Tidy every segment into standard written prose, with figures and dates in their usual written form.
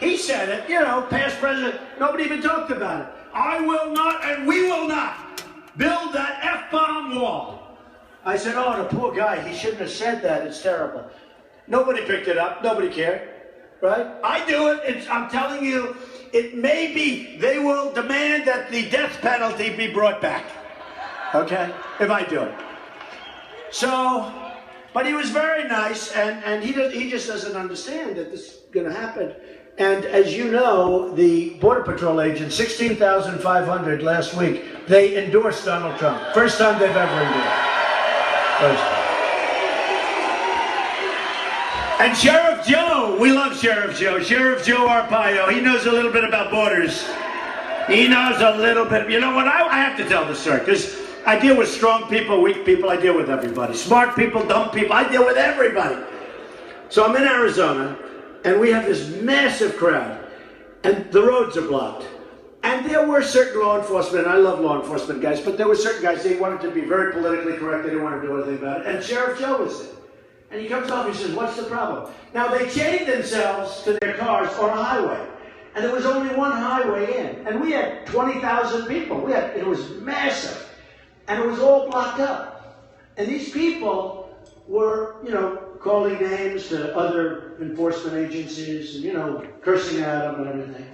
He said it, you know, past president. Nobody even talked about it. I will not, and we will not, build that F-bomb wall. I said, oh, the poor guy, he shouldn't have said that. It's terrible. Nobody picked it up. Nobody cared, right? I do it. I'm telling you, it may be, they will demand that the death penalty be brought back, okay, if I do it. So, but he was very nice, and he just doesn't understand that this is going to happen. And as you know, the Border Patrol agents, 16,500 last week, they endorsed Donald Trump. First time they've ever endorsed. First time. And Sheriff Joe, we love Sheriff Joe. Sheriff Joe Arpaio, he knows a little bit about borders. He knows a little bit. You know what, I have to tell this story, because I deal with strong people, weak people, I deal with everybody. Smart people, dumb people, I deal with everybody. So I'm in Arizona, and we have this massive crowd, and the roads are blocked. And there were certain law enforcement, I love law enforcement guys, but there were certain guys, they wanted to be very politically correct, they didn't want to do anything about it. And Sheriff Joe was there. And he comes up, he says, what's the problem? Now they chained themselves to their cars on a highway. And there was only one highway in. And we had 20,000 people. It was massive. And it was all blocked up. And these people were, you know, calling names to other enforcement agencies and, you know, cursing at them and everything.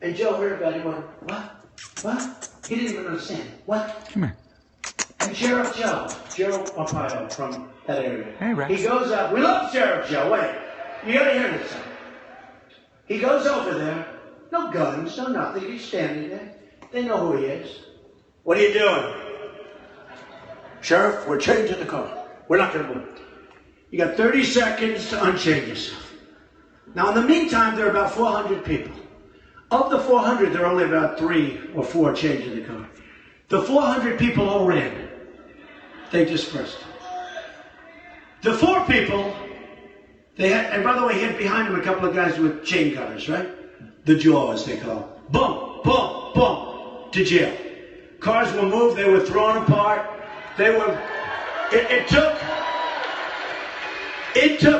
And Joe heard about it. He went, what? What? He didn't even understand. What? Come here. And Sheriff Joe Arpaio from that area. Hey, Rex. He goes up. We love Sheriff Joe. Wait. You got to hear this. He goes over there. No guns, no nothing. He's standing there. They know who he is. What are you doing? Sheriff, we're chained to the car. We're not going to move. You got 30 seconds to unchain yourself. Now, in the meantime, there are about 400 people. Of the 400, there are only about 3 or 4 chained to the car. The 400 people all ran. They dispersed. The 4 people, they had, and by the way, he had behind him a couple of guys with chain cutters, right? The jaws, they call them. Boom, boom, boom, to jail. Cars were moved, they were thrown apart. They were, it took,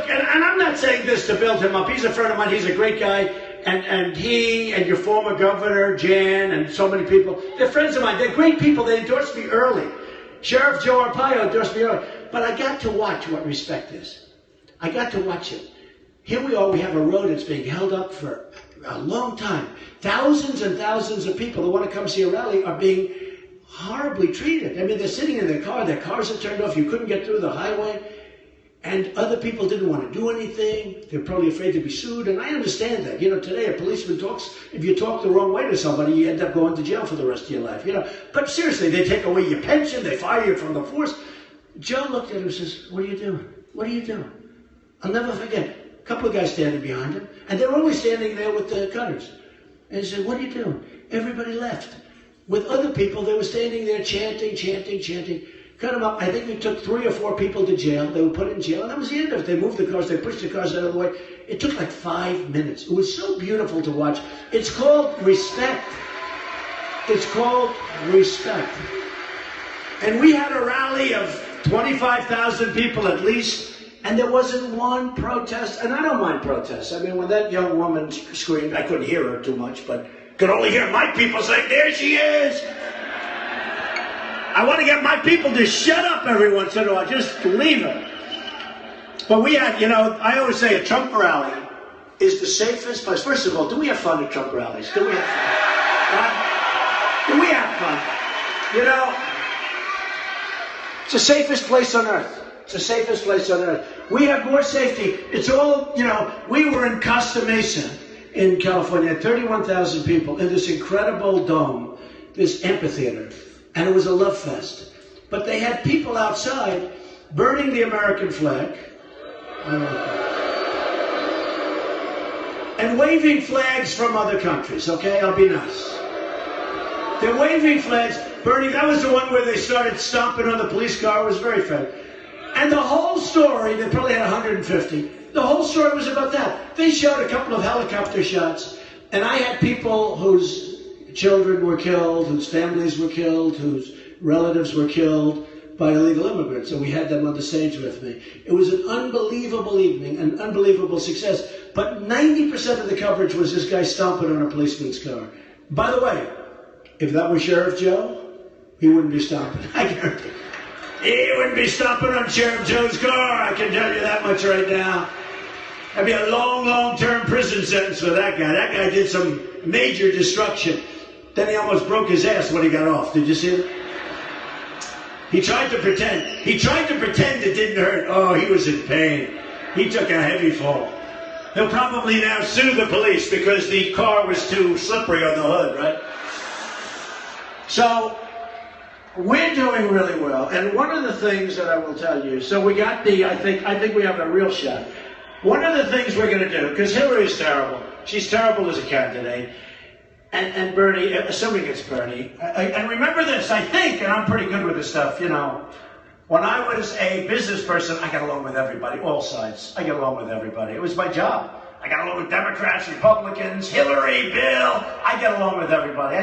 and I'm not saying this to build him up. He's a friend of mine, he's a great guy. And he and your former governor, Jan, and so many people, they're friends of mine. They're great people. They endorsed me early. Sheriff Joe Arpaio endorsed me early. But I got to watch what respect is. I got to watch it. Here we are. We have a road that's being held up for a long time. Thousands and thousands of people that want to come see a rally are being horribly treated. I mean, they're sitting in their car. Their cars are turned off. You couldn't get through the highway. And other people didn't want to do anything. They're probably afraid to be sued. And I understand that. You know, today a policeman talks, if you talk the wrong way to somebody, you end up going to jail for the rest of your life. You know, but seriously, they take away your pension, they fire you from the force. Joe looked at him and says, what are you doing? What are you doing? I'll never forget. A couple of guys standing behind him, and they were only standing there with the cutters. And he said, what are you doing? Everybody left. With other people, they were standing there chanting, chanting, chanting. Cut them up. I think we took 3 or 4 people to jail. They were put in jail, and that was the end of it. They moved the cars. They pushed the cars out of the way. It took like 5 minutes. It was so beautiful to watch. It's called respect. It's called respect. And we had a rally of 25,000 people at least, and there wasn't one protest. And I don't mind protests. I mean, when that young woman screamed, I couldn't hear her too much, but could only hear my people saying, there she is. I want to get my people to shut up every once in a while, just leave it. But we had, you know, I always say a Trump rally is the safest place. First of all, do we have fun at Trump rallies? Do we have fun? Do we have fun? You know, it's the safest place on earth. It's the safest place on earth. We have more safety. It's all, you know, we were in Costa Mesa in California, 31,000 people in this incredible dome, this amphitheater. And it was a love fest. But they had people outside burning the American flag and waving flags from other countries, okay? I'll be nice. They're waving flags, burning. That was the one where they started stomping on the police car. It was very funny. And the whole story, they probably had 150. The whole story was about that. They showed a couple of helicopter shots, and I had people whose children were killed, whose families were killed, whose relatives were killed by illegal immigrants, and we had them on the stage with me. It was an unbelievable evening, an unbelievable success. But 90% of the coverage was this guy stomping on a policeman's car. By the way, if that was Sheriff Joe, he wouldn't be stomping. I guarantee. He wouldn't be stomping on Sheriff Joe's car, I can tell you that much right now. That'd be a long, long-term prison sentence for that guy. That guy did some major destruction. Then he almost broke his ass when he got off. Did you see it? He tried to pretend. He tried to pretend it didn't hurt. Oh, he was in pain. He took a heavy fall. He'll probably now sue the police because the car was too slippery on the hood, right? So, we're doing really well. And one of the things that I will tell you, so we got I think we have a real shot. One of the things we're going to do, because Hillary's terrible. She's terrible as a candidate. And Bernie, assuming it's Bernie, and remember this, I think, and I'm pretty good with this stuff, you know, when I was a business person, I got along with everybody, all sides. I got along with everybody. It was my job. I got along with Democrats, Republicans, Hillary, Bill. I get along with everybody.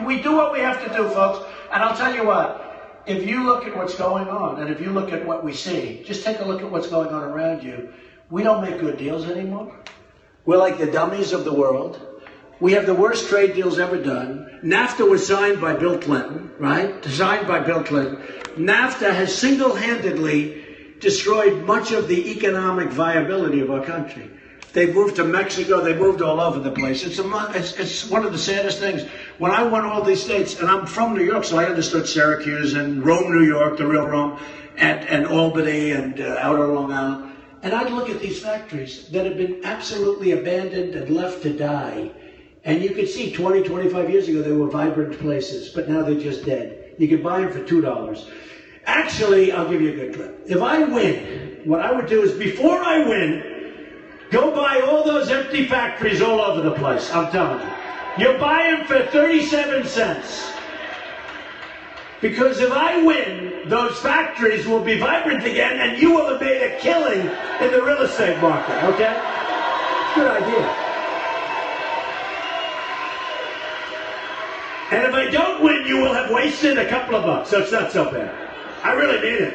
We do what we have to do, folks. And I'll tell you what, if you look at what's going on, and if you look at what we see, just take a look at what's going on around you. We don't make good deals anymore. We're like the dummies of the world. We have the worst trade deals ever done. NAFTA was signed by Bill Clinton, right? Signed by Bill Clinton. NAFTA has single-handedly destroyed much of the economic viability of our country. They moved to Mexico. They moved all over the place. It's one of the saddest things. When I went all these states, and I'm from New York, so I understood Syracuse and Rome, New York, the real Rome, and Albany and out on Long Island. And I'd look at these factories that have been absolutely abandoned and left to die. And you could see 20, 25 years ago, they were vibrant places, but now they're just dead. You could buy them for $2. Actually, I'll give you a good clip. If I win, what I would do is, before I win, go buy all those empty factories all over the place, I'm telling you. You'll buy them for 37 cents. Because if I win, those factories will be vibrant again, and you will have made a killing in the real estate market, okay? Good idea. And if I don't win, you will have wasted a couple of bucks, so it's not so bad. I really mean it.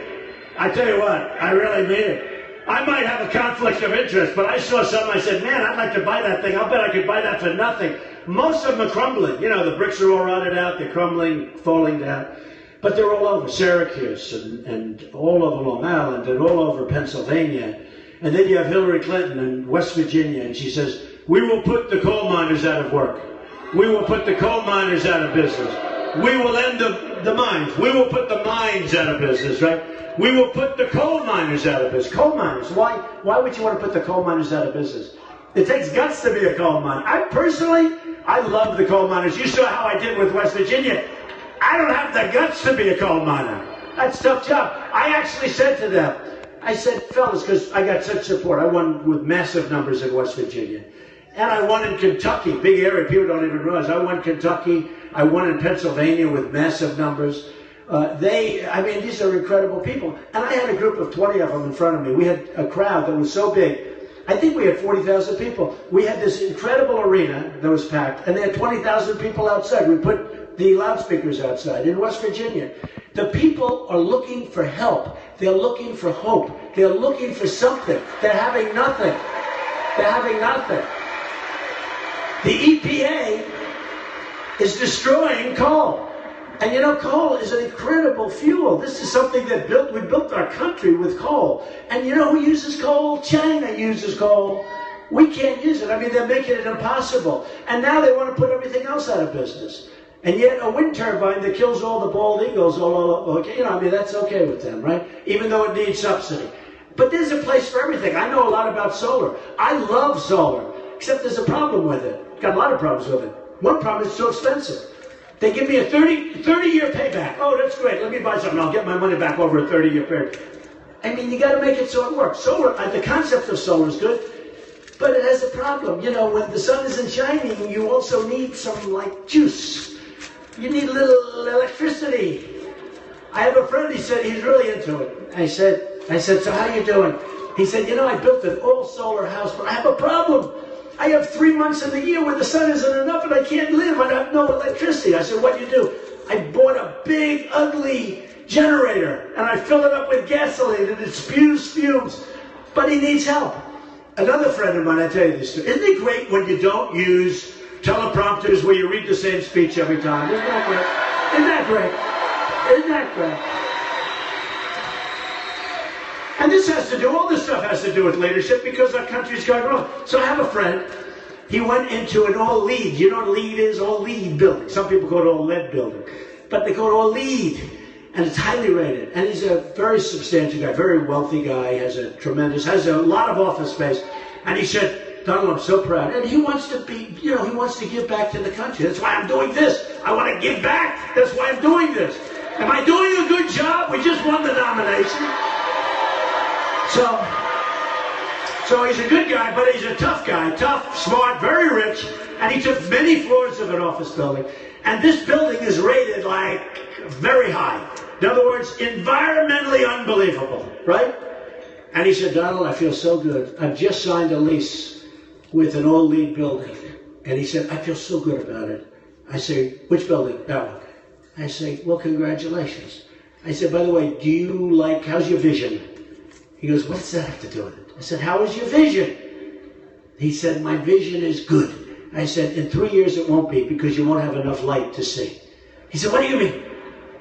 I tell you what, I really mean it. I might have a conflict of interest, but I saw something, I said, man, I'd like to buy that thing. I'll bet I could buy that for nothing. Most of them are crumbling. You know, the bricks are all rotted out, they're crumbling, falling down. But they're all over Syracuse and all over Long Island and all over Pennsylvania. And then you have Hillary Clinton in West Virginia, and she says, we will put the coal miners out of work. We will put the coal miners out of business. We will end the mines. We will put the mines out of business, right? We will put the coal miners out of business. Coal miners. Why would you want to put the coal miners out of business? It takes guts to be a coal miner. I love the coal miners. You saw how I did with West Virginia. I don't have the guts to be a coal miner. That's a tough job. I actually said to them, I said, fellas, because I got such support. I won with massive numbers in West Virginia. And I won in Kentucky, big area, people don't even realize. I won Kentucky, I won in Pennsylvania with massive numbers. These are incredible people. And I had a group of 20 of them in front of me. We had a crowd that was so big. I think we had 40,000 people. We had this incredible arena that was packed, and they had 20,000 people outside. We put the loudspeakers outside in West Virginia. The people are looking for help. They're looking for hope. They're looking for something. They're having nothing. They're having nothing. The EPA is destroying coal. And you know, coal is an incredible fuel. This is something that we built our country with coal. And you know who uses coal? China uses coal. We can't use it. I mean, they're making it impossible. And now they want to put everything else out of business. And yet a wind turbine that kills all the bald eagles, that's okay with them, right? Even though it needs subsidy. But there's a place for everything. I know a lot about solar. I love solar, except there's a problem with it. Got a lot of problems with it. One problem is it's so expensive. They give me a 30-year payback. Oh, that's great. Let me buy something. I'll get my money back over a 30-year period. I mean, you got to make it so it works. Solar, the concept of solar is good, but it has a problem. You know, when the sun isn't shining, you also need some, juice. You need a little electricity. I have a friend, he said, he's really into it. I said, so how you doing? He said, I built an all-solar house, but I have a problem. I have 3 months in the year where the sun isn't enough and I can't live. I have no electricity. I said, what do you do? I bought a big, ugly generator and I fill it up with gasoline and it spews fumes. But he needs help. Another friend of mine, I tell you this story. Isn't it great when you don't use teleprompters where you read the same speech every time? Isn't that great? Isn't that great? Isn't that great? And this has to do, all this stuff has to do with leadership because our country's going wrong. So I have a friend, he went into an all LEED, you know what LEED is? All LEED building. Some people go to all lead building. But they go to all LEED, and it's highly rated. And he's a very substantial guy, very wealthy guy, has a lot of office space. And he said, Donald, I'm so proud. And he wants to be, he wants to give back to the country. That's why I'm doing this. I want to give back. That's why I'm doing this. Am I doing a good job? We just won the nomination. So he's a good guy, but he's a tough guy. Tough, smart, very rich. And he took many floors of an office building. And this building is rated like very high. In other words, environmentally unbelievable, right? And he said, Donald, I feel so good. I've just signed a lease with an all LEED building. And he said, I feel so good about it. I say, which building? That one. I say, well, congratulations. I said, by the way, how's your vision? He goes, what does that have to do with it? I said, how is your vision? He said, my vision is good. I said, in 3 years it won't be because you won't have enough light to see. He said, what do you mean?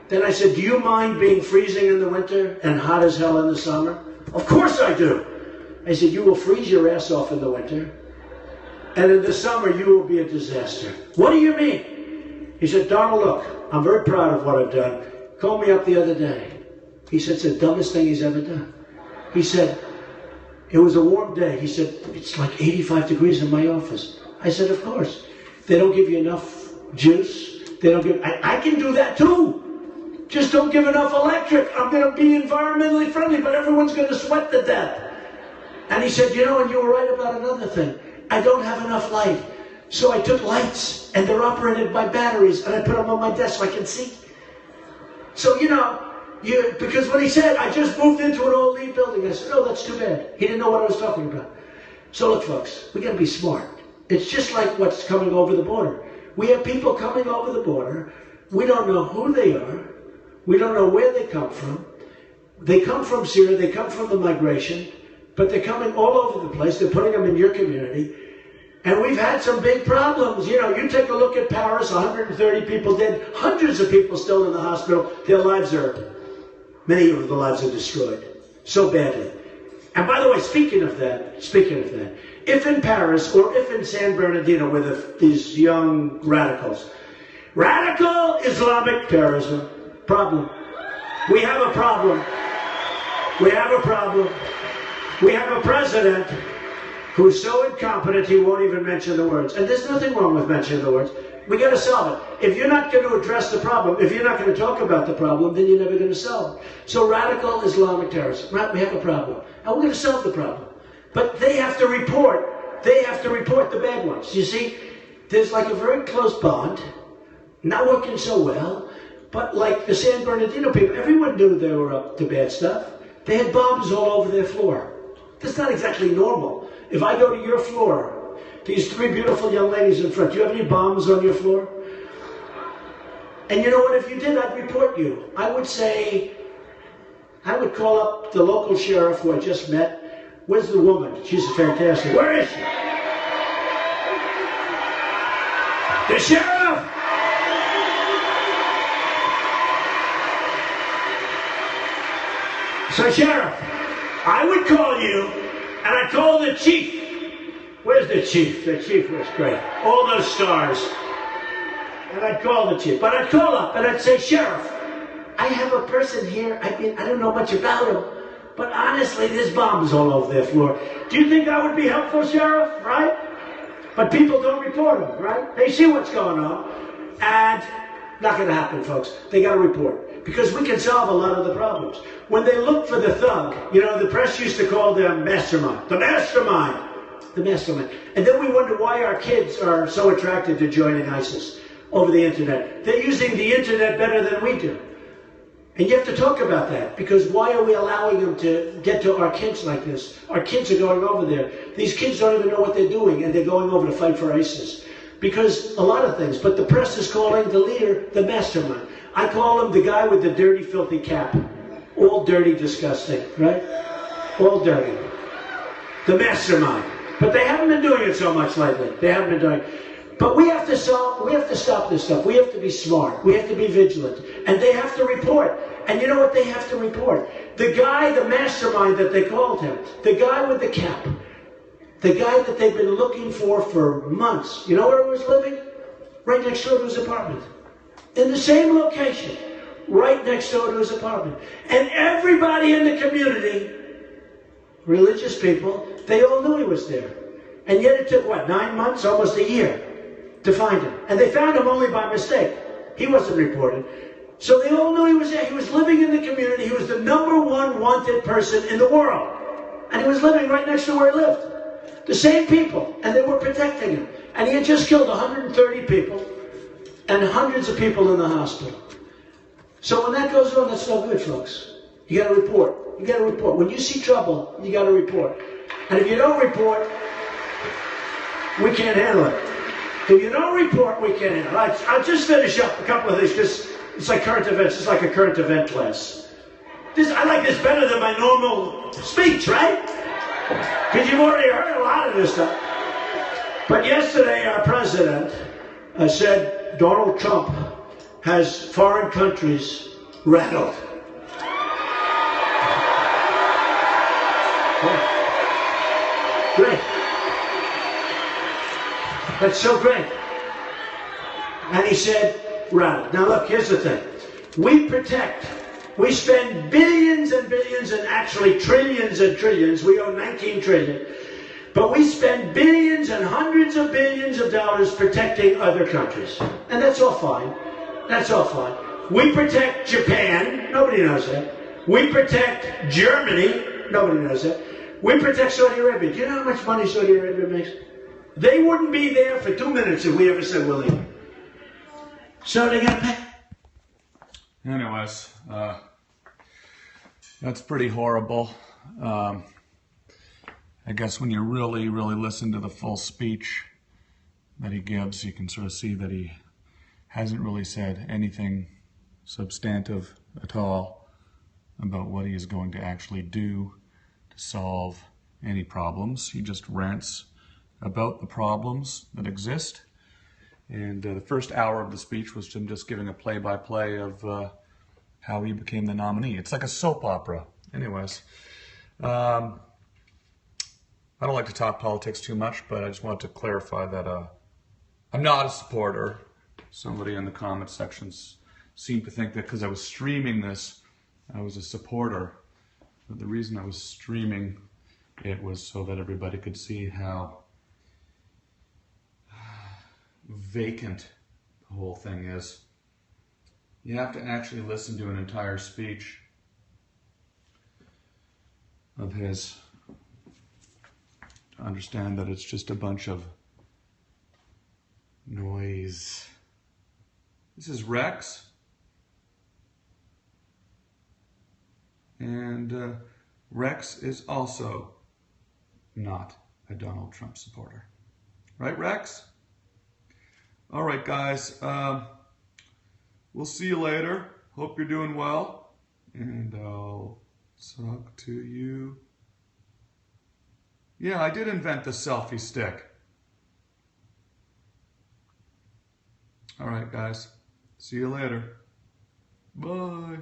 Then I said, do you mind being freezing in the winter and hot as hell in the summer? Of course I do. I said, you will freeze your ass off in the winter, and in the summer you will be a disaster. What do you mean? He said, Donald, look, I'm very proud of what I've done. Called me up the other day. He said, it's the dumbest thing he's ever done. He said, it was a warm day. He said, it's like 85 degrees in my office. I said, of course. They don't give you enough juice. They don't give, I can do that too. Just don't give enough electric. I'm going to be environmentally friendly, but everyone's going to sweat to death. And he said, and you were right about another thing. I don't have enough light. So I took lights, and they're operated by batteries, and I put them on my desk so I can see. So, because when he said, I just moved into an old LEED building, I said, oh, that's too bad. He didn't know what I was talking about. So look, folks, we got to be smart. It's just like what's coming over the border. We have people coming over the border. We don't know who they are. We don't know where they come from. They come from Syria. They come from the migration. But they're coming all over the place. They're putting them in your community. And we've had some big problems. You take a look at Paris, 130 people dead, hundreds of people still in the hospital. Many of the lives are destroyed so badly. And by the way, speaking of that, if in Paris or if in San Bernardino with these young radicals, radical Islamic terrorism, problem. We have a problem. We have a problem. We have a president who's so incompetent he won't even mention the words. And there's nothing wrong with mentioning the words. We got to solve it. If you're not going to address the problem, if you're not going to talk about the problem, then you're never going to solve it. So radical Islamic terrorism, right? We have a problem. And we're going to solve the problem. But they have to report. They have to report the bad ones. You see, there's like a very close bond, not working so well, but like the San Bernardino people, everyone knew they were up to bad stuff. They had bombs all over their floor. That's not exactly normal. If I go to your floor, these three beautiful young ladies in front, do you have any bombs on your floor? And you know what, if you did, I'd report you. I would call up the local sheriff who I just met. Where's the woman? She's fantastic. Where is she? The sheriff! So, Sheriff, I would call you, and I'd call the chief. Where's the chief? The chief was great. All those stars. And I'd call the chief. But I'd call up, and I'd say, Sheriff, I have a person here. I don't know much about him, but honestly, there's bombs all over their floor. Do you think that would be helpful, Sheriff? Right? But people don't report them, right? They see what's going on, and not going to happen, folks. They got to report. Because we can solve a lot of the problems. When they look for the thug, the press used to call them mastermind. The mastermind. The mastermind. And then we wonder why our kids are so attracted to joining ISIS over the internet. They're using the internet better than we do. And you have to talk about that, because why are we allowing them to get to our kids like this? Our kids are going over there. These kids don't even know what they're doing, and they're going over to fight for ISIS. Because a lot of things, but the press is calling the leader the mastermind. I call him the guy with the dirty, filthy cap. All dirty, disgusting, right? All dirty. the mastermind. But they haven't been doing it so much lately. They haven't been doing it. But we have to stop this stuff. We have to be smart. We have to be vigilant. And they have to report. And you know what they have to report? The guy, the mastermind that they called him, the guy with the cap, the guy that they've been looking for months, you know where he was living? Right next door to his apartment. In the same location. Right next door to his apartment. And everybody in the community, religious people, they all knew he was there. And yet it took, what, 9 months, almost a year, to find him. And they found him only by mistake. He wasn't reported. So they all knew he was there. He was living in the community. He was the #1 wanted person in the world. And he was living right next to where he lived. The same people. And they were protecting him. And he had just killed 130 people and hundreds of people in the hospital. So when that goes on, that's no good, folks. You got to report. You got to report. When you see trouble, you got to report. And if you don't report, we can't handle it. If you don't report, we can't handle it. I'll just finish up a couple of these because it's like current events. It's like a current event class. I like this better than my normal speech, right? Because you've already heard a lot of this stuff. But yesterday, our president said Donald Trump has foreign countries rattled. Yeah. Great. That's so great. And he said, rattled. Now look, here's the thing. We spend billions and billions and actually trillions and trillions. We owe 19 trillion. But we spend billions and hundreds of billions of dollars protecting other countries. And that's all fine. That's all fine. We protect Japan. Nobody knows that. We protect Germany. Nobody knows that. We protect Saudi Arabia. Do you know how much money Saudi Arabia makes? They wouldn't be there for 2 minutes if we ever said we're leaving. So they got to pay. Anyways, that's pretty horrible. I guess when you really listen to the full speech that he gives, you can sort of see that he hasn't really said anything substantive at all about what he is going to actually do to solve any problems. He just rants about the problems that exist. And the first hour of the speech was him just giving a play-by-play of how he became the nominee. It's like a soap opera. Anyways, I don't like to talk politics too much, but I just wanted to clarify that I'm not a supporter. Somebody in the comment sections seemed to think that because I was streaming this, I was a supporter. But the reason I was streaming it was so that everybody could see how vacant the whole thing is. You have to actually listen to an entire speech of his to understand that it's just a bunch of noise. This is Rex. And Rex is also not a Donald Trump supporter. Right, Rex? All right, guys. We'll see you later. Hope you're doing well. And I'll talk to you. Yeah, I did invent the selfie stick. All right, guys. See you later. Bye.